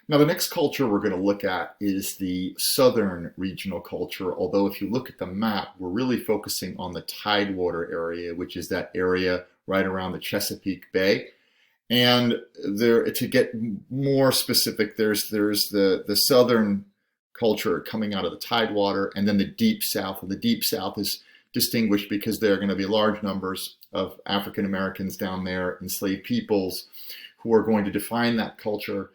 Now, the next culture we're going to look at is the southern regional culture, although if you look at the map, we're really focusing on the Tidewater area, which is that area right around the Chesapeake Bay. And there, to get more specific, there's the southern culture coming out of the Tidewater, and then the Deep South. And the Deep South is distinguished because there are going to be large numbers of African Americans down there, enslaved peoples, who are going to define that culture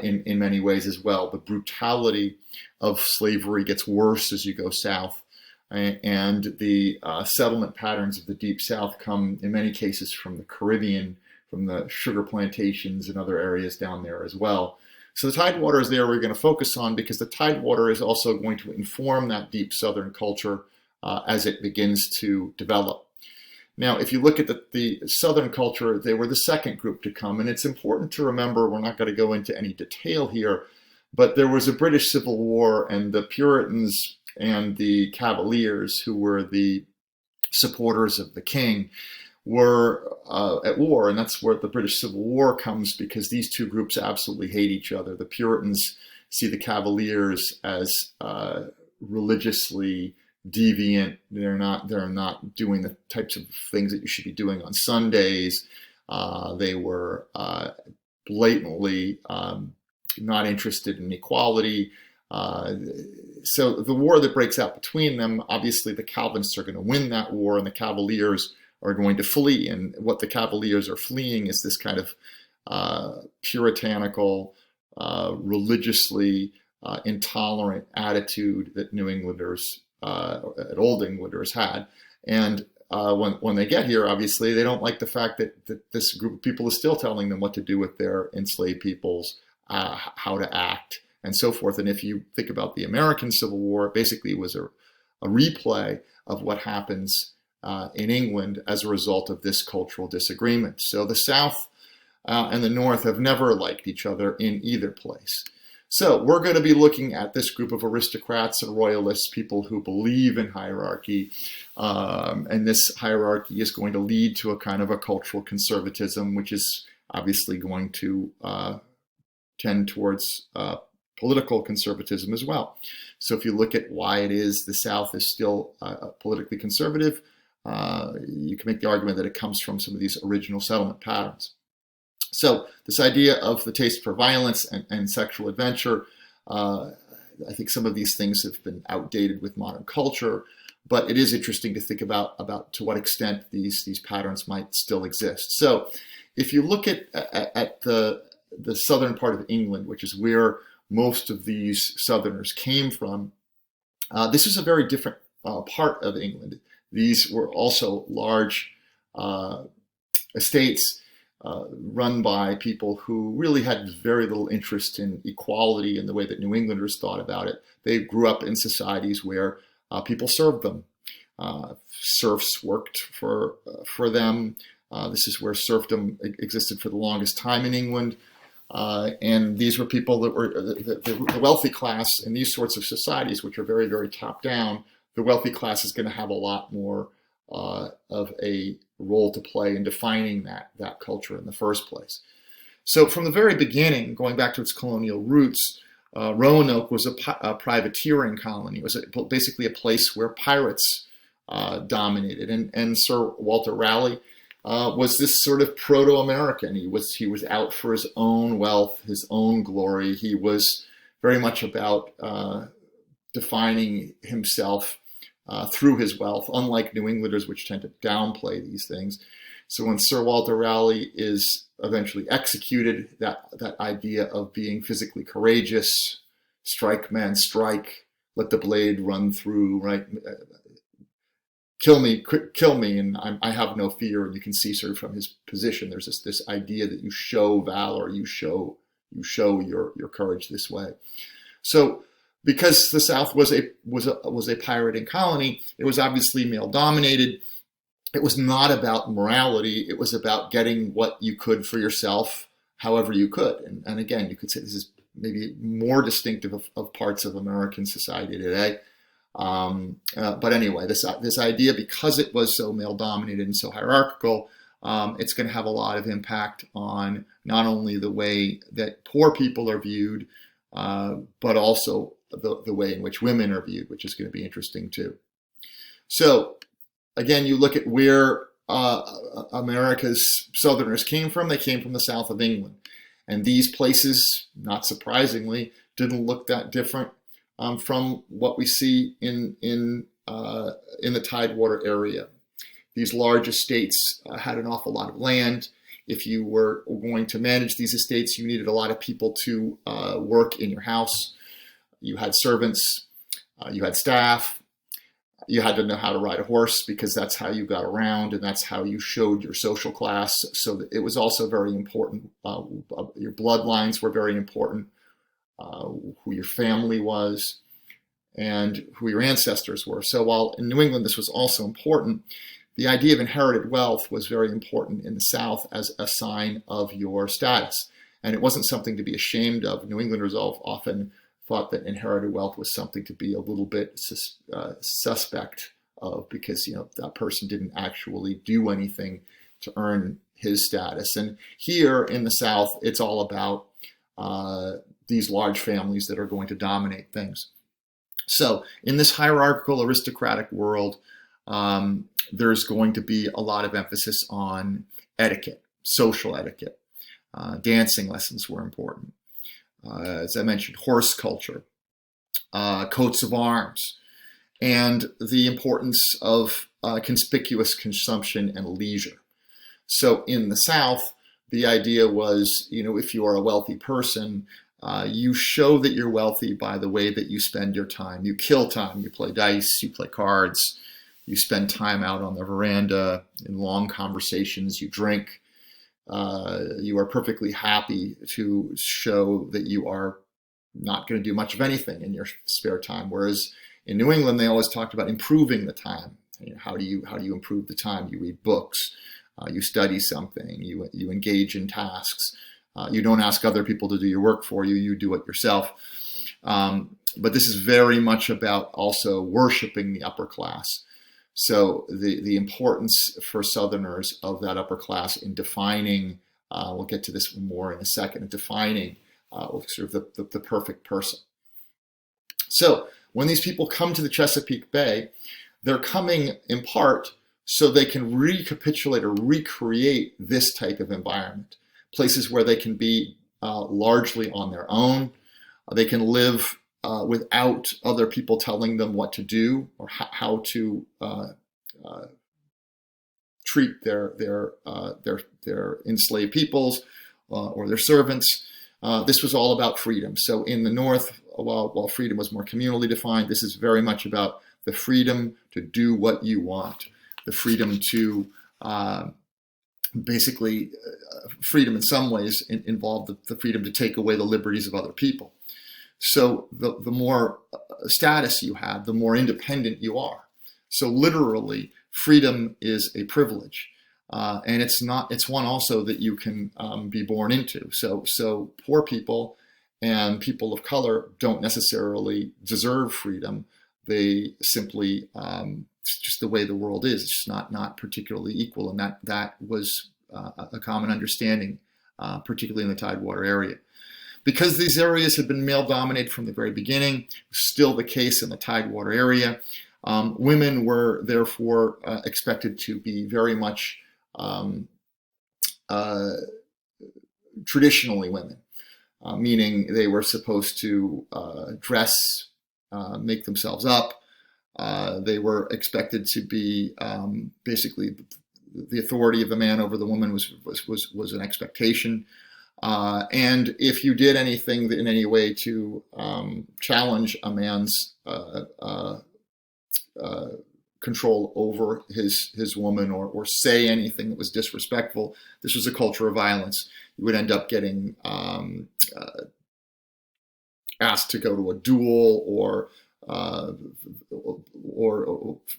in many ways as well. The brutality of slavery gets worse as you go south, and the settlement patterns of the Deep South come in many cases from the Caribbean, from the sugar plantations and other areas down there as well. So the Tidewater is there we're going to focus on, because the Tidewater is also going to inform that deep southern culture as it begins to develop. Now, if you look at the southern culture, they were the second group to come, and it's important to remember, we're not going to go into any detail here, but there was a British Civil War, and the Puritans and the Cavaliers, who were the supporters of the king, were at war, and that's where the British Civil War comes, because these two groups absolutely hate each other. The Puritans see the Cavaliers as religiously deviant. They're not doing the types of things that you should be doing on Sundays. They were blatantly not interested in equality. So the war that breaks out between them, obviously the Calvinists are going to win that war, and the Cavaliers are going to flee. And what the Cavaliers are fleeing is this kind of puritanical, religiously intolerant attitude that New Englanders, Old Englanders had. And when they get here, obviously, they don't like the fact that this group of people is still telling them what to do with their enslaved peoples, how to act, and so forth. And if you think about the American Civil War, basically it was a replay of what happens in England as a result of this cultural disagreement. So the South and the North have never liked each other in either place. So we're going to be looking at this group of aristocrats and royalists, people who believe in hierarchy, and this hierarchy is going to lead to a kind of a cultural conservatism, which is obviously going to tend towards political conservatism as well. So if you look at why it is the South is still politically conservative, you can make the argument that it comes from some of these original settlement patterns. So this idea of the taste for violence and sexual adventure, I think some of these things have been outdated with modern culture, but it is interesting to think about to what extent these patterns might still exist. So if you look at the southern part of England, which is where most of these Southerners came from, this is a very different part of England. These were also large estates run by people who really had very little interest in equality in the way that New Englanders thought about it. They grew up in societies where people served them. Serfs worked for them. This is where serfdom existed for the longest time in England. And these were people that were the wealthy class in these sorts of societies, which are very, very top down. The wealthy class is going to have a lot more of a role to play in defining that culture in the first place. So from the very beginning, going back to its colonial roots, Roanoke was a privateering colony. It was basically a place where pirates dominated. And Sir Walter Raleigh was this sort of proto-American. He was out for his own wealth, his own glory. He was very much about defining himself through his wealth, unlike New Englanders, which tend to downplay these things. So when Sir Walter Raleigh is eventually executed, that idea of being physically courageous, strike man, strike, let the blade run through, right? Kill me, and I have no fear. And you can see sort of from his position, there's this idea that you show valor, you show your courage this way. So because the South was a pirating colony, it was obviously male dominated. It was not about morality. It was about getting what you could for yourself, however you could. And again, you could say this is maybe more distinctive of parts of American society today. But anyway, this idea, because it was so male dominated and so hierarchical, it's going to have a lot of impact on not only the way that poor people are viewed, but also the way in which women are viewed, which is going to be interesting too. So again, you look at where America's Southerners came from. They came from the south of England. And these places, not surprisingly, didn't look that different from what we see in the Tidewater area. These large estates had an awful lot of land. If you were going to manage these estates, you needed a lot of people to work in your house. You had servants, you had staff. You had to know how to ride a horse because that's how you got around and that's how you showed your social class. So it was also very important. Your bloodlines were very important, who your family was and who your ancestors were. So while in New England this was also important, the idea of inherited wealth was very important in the South as a sign of your status. And it wasn't something to be ashamed of. New Englanders often thought that inherited wealth was something to be a little bit suspect of because, that person didn't actually do anything to earn his status. And here in the South, it's all about these large families that are going to dominate things. So in this hierarchical aristocratic world, there's going to be a lot of emphasis on etiquette, social etiquette. Dancing lessons were important. As I mentioned, horse culture, coats of arms, and the importance of conspicuous consumption and leisure. So in the South, the idea was, if you are a wealthy person, you show that you're wealthy by the way that you spend your time. You kill time, you play dice, you play cards, you spend time out on the veranda in long conversations, you drink. You are perfectly happy to show that you are not going to do much of anything in your spare time. Whereas in New England, they always talked about improving the time. How do you improve the time? You read books, you study something, you engage in tasks. You don't ask other people to do your work for you. You do it yourself. But this is very much about also worshiping the upper class. So the importance for Southerners of that upper class in defining, we'll get to this more in a second, defining sort of the perfect person. So when these people come to the Chesapeake Bay, they're coming in part so they can recapitulate or recreate this type of environment. Places where they can be largely on their own. They can live without other people telling them what to do or how to treat their enslaved peoples or their servants. This was all about freedom. So in the North, while freedom was more communally defined, this is very much about the freedom to do what you want, the freedom to basically, freedom in some ways involved the freedom to take away the liberties of other people. So the more status you have, the more independent you are. So literally, freedom is a privilege, and it's one also that you can be born into. So poor people and people of color don't necessarily deserve freedom. They simply, it's just the way the world is. It's not particularly equal, and that was a common understanding, particularly in the Tidewater area. Because these areas had been male-dominated from the very beginning, still the case in the Tidewater area, women were therefore expected to be very much traditionally women, meaning they were supposed to dress, make themselves up. They were expected to be basically the authority of the man over the woman was an expectation. And if you did anything in any way to challenge a man's control over his woman or say anything that was disrespectful, this was a culture of violence. You would end up getting asked to go to a duel, or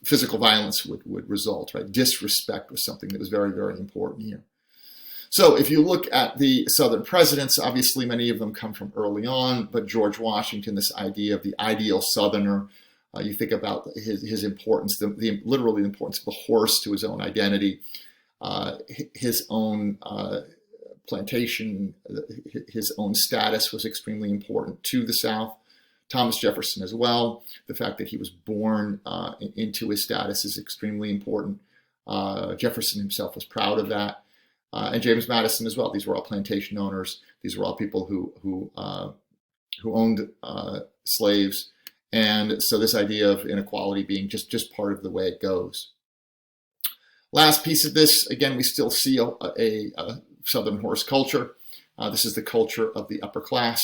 physical violence would result, right? Disrespect was something that was very, very important here. So if you look at the Southern presidents, obviously many of them come from early on, but George Washington, this idea of the ideal Southerner, you think about his importance, literally the importance of the horse to his own identity. his own plantation, his own status was extremely important to the South. Thomas Jefferson as well. The fact that he was born into his status is extremely important. Jefferson himself was proud of that. And James Madison as well. These were all plantation owners. These were all people who owned slaves. And so this idea of inequality being just part of the way it goes. Last piece of this, again, we still see a Southern horse culture. This is the culture of the upper class.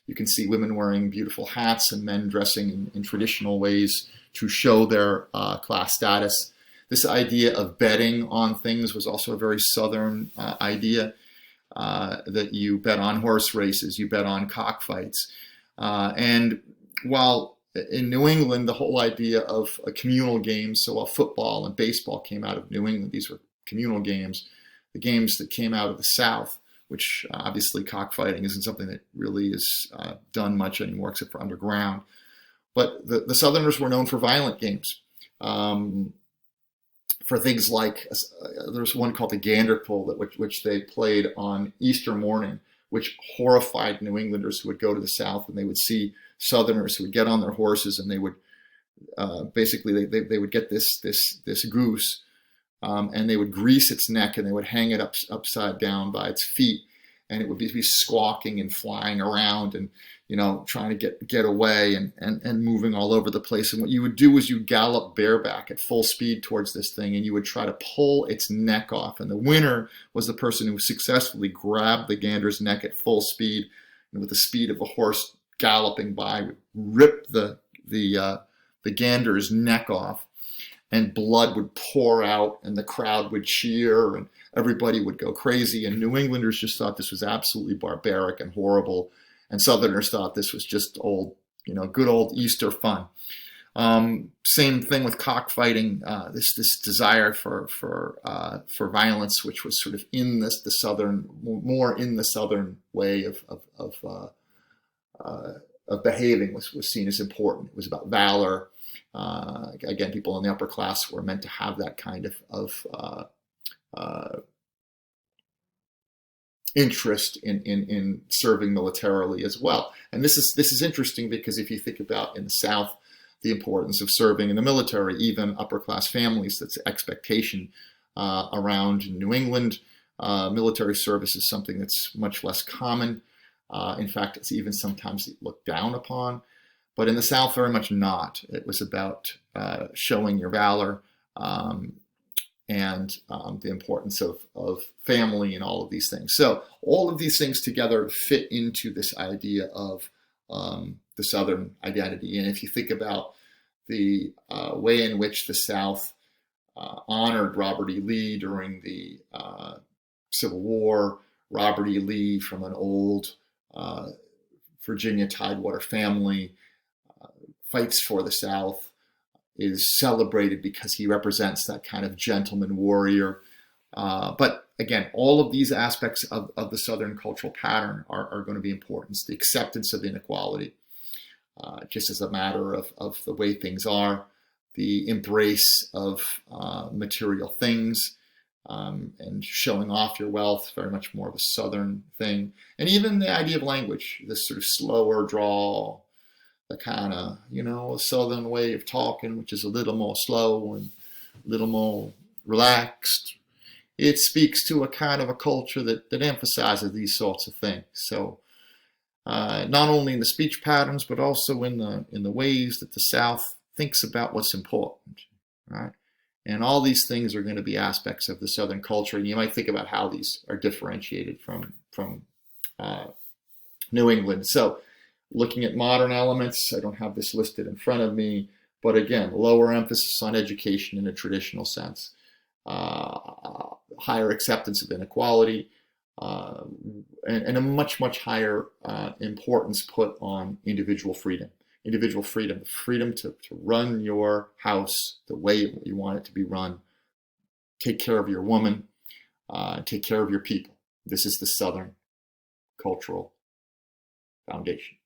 You can see women wearing beautiful hats and men dressing in traditional ways to show their class status. This idea of betting on things was also a very Southern idea, that you bet on horse races, you bet on cockfights. And while in New England, the whole idea of communal games, so while football and baseball came out of New England, these were communal games. The games that came out of the South, which obviously cockfighting isn't something that really is done much anymore except for underground. But the Southerners were known for violent games. For things like, there's one called the gander pull, which they played on Easter morning, which horrified New Englanders who would go to the South, and they would see Southerners who would get on their horses, and they would basically they would get this goose, and they would grease its neck, and they would hang it upside down by its feet, and it would be squawking and flying around, and trying to get away and moving all over the place. And what you would do is you gallop bareback at full speed towards this thing, and you would try to pull its neck off. And the winner was the person who successfully grabbed the gander's neck at full speed, and with the speed of a horse galloping by, would rip the gander's neck off, and blood would pour out, and the crowd would cheer, and everybody would go crazy. And New Englanders just thought this was absolutely barbaric and horrible. And Southerners thought this was just good old Easter fun. Same thing with cockfighting. This desire for violence, which was sort of in the Southern, more in the Southern way of behaving, was seen as important. It was about valor. Again, people in the upper class were meant to have that kind of interest in serving militarily as well. And this is interesting, because if you think about in the South the importance of serving in the military, even upper class families, that's expectation. Around New England, military service is something that's much less common. In fact, it's even sometimes looked down upon. But in the South, very much not. It was about showing your valor, and the importance of family and all of these things. So all of these things together fit into this idea of the Southern identity. And if you think about the way in which the South honored Robert E. Lee during the Civil War, Robert E. Lee, from an old Virginia Tidewater family, fights for the South, is celebrated because he represents that kind of gentleman warrior. But again, all of these aspects of the Southern cultural pattern are going to be important. The acceptance of inequality, just as a matter of the way things are, the embrace of material things, and showing off your wealth, very much more of a Southern thing. And even the idea of language, this sort of slower drawl, the kind of, a Southern way of talking, which is a little more slow and a little more relaxed. It speaks to a kind of a culture that emphasizes these sorts of things. So not only in the speech patterns, but also in the ways that the South thinks about what's important, right? And all these things are going to be aspects of the Southern culture. And you might think about how these are differentiated from New England. So looking at modern elements, I don't have this listed in front of me, but again, lower emphasis on education in a traditional sense, higher acceptance of inequality, and a much, much higher importance put on individual freedom. Individual freedom, freedom to run your house the way you want it to be run, take care of your woman, take care of your people. This is the Southern cultural foundation.